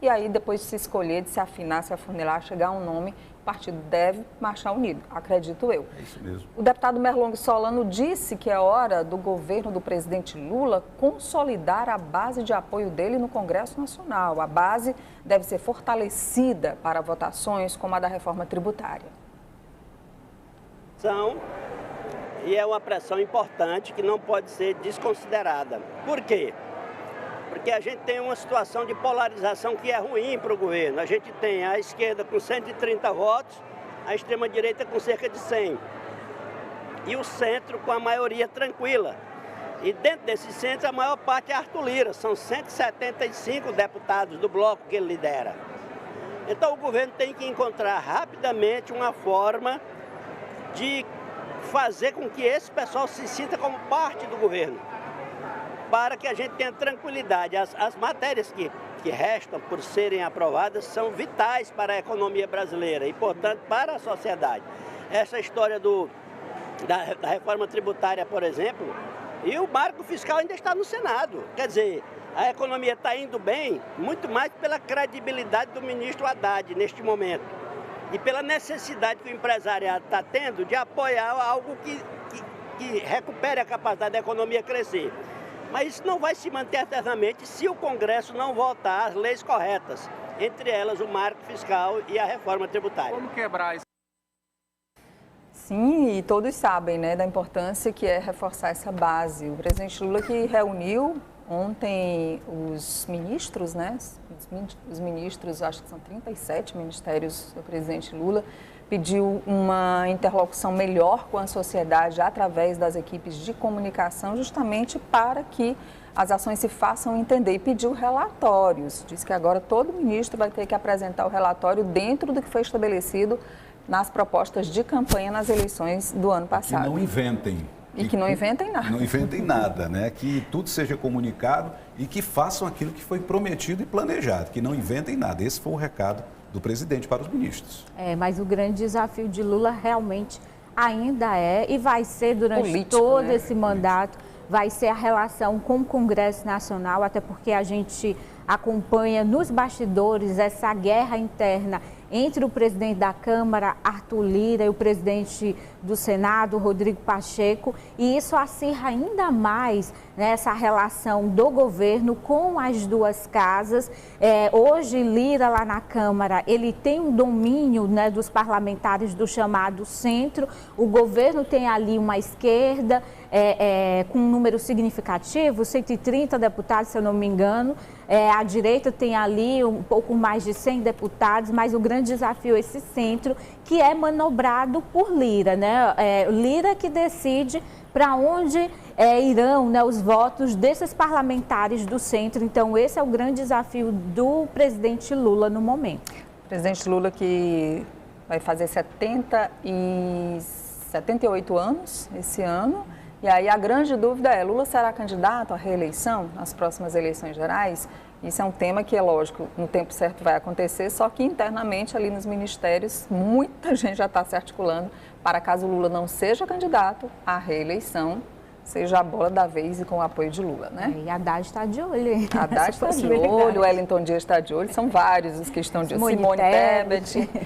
e aí depois de se escolher, de se afinar, se afunilar, chegar a um nome, o partido deve marchar unido, acredito eu. É isso mesmo. O deputado Merlong Solano disse que é hora do governo do presidente Lula consolidar a base de apoio dele no Congresso Nacional. A base deve ser fortalecida para votações como a da reforma tributária. E é uma pressão importante que não pode ser desconsiderada. Por quê? Porque a gente tem uma situação de polarização que é ruim para o governo. A gente tem a esquerda com 130 votos, a extrema-direita com cerca de 100. E o centro com a maioria tranquila. E dentro desse centro, a maior parte é Arthur Lira. São 175 deputados do bloco que ele lidera. Então o governo tem que encontrar rapidamente uma forma de fazer com que esse pessoal se sinta como parte do governo, para que a gente tenha tranquilidade. As matérias que restam por serem aprovadas são vitais para a economia brasileira e, portanto, para a sociedade. Essa história da reforma tributária, por exemplo, e o marco fiscal ainda está no Senado. Quer dizer, a economia está indo bem, muito mais pela credibilidade do ministro Haddad neste momento e pela necessidade que o empresariado está tendo de apoiar algo que recupere a capacidade da economia crescer. Mas isso não vai se manter eternamente se o Congresso não votar as leis corretas, entre elas o marco fiscal e a reforma tributária. Como quebrar isso? Sim, e todos sabem, né, da importância que é reforçar essa base. O presidente Lula que reuniu ontem os ministros, né, os ministros, acho que são 37 ministérios do presidente Lula, pediu uma interlocução melhor com a sociedade através das equipes de comunicação, justamente para que as ações se façam entender, e pediu relatórios. Diz que agora todo ministro vai ter que apresentar o relatório dentro do que foi estabelecido nas propostas de campanha nas eleições do ano passado. Que não inventem. E que não inventem nada. Não inventem nada, né? Que tudo seja comunicado e que façam aquilo que foi prometido e planejado, que não inventem nada. Esse foi o recado do presidente para os ministros. Mas o grande desafio de Lula realmente ainda é e vai ser durante político, todo né? esse mandato, vai ser a relação com o Congresso Nacional, até porque a gente acompanha nos bastidores essa guerra interna entre o presidente da Câmara, Arthur Lira, e o presidente do Senado, Rodrigo Pacheco, e isso acirra ainda mais, né, essa relação do governo com as duas casas. Hoje, Lira, lá na Câmara, ele tem um domínio, né, dos parlamentares do chamado centro, o governo tem ali uma esquerda com um número significativo, 130 deputados, se eu não me engano, a direita tem ali um pouco mais de 100 deputados, mas o grande desafio é esse centro, que é manobrado por Lira, né? Lira que decide para onde irão, né, os votos desses parlamentares do centro. Então, esse é o grande desafio do presidente Lula no momento. O presidente Lula que vai fazer 78 anos esse ano. E aí a grande dúvida é, Lula será candidato à reeleição nas próximas eleições gerais? Isso é um tema que, é lógico, no tempo certo vai acontecer, só que internamente ali nos ministérios muita gente já está se articulando para caso Lula não seja candidato à reeleição, seja a bola da vez e com o apoio de Lula, né? E a Haddad está de olho. A Haddad está de olho, o Wellington Dias está de olho, são vários os que estão de olho. Simone Tebet.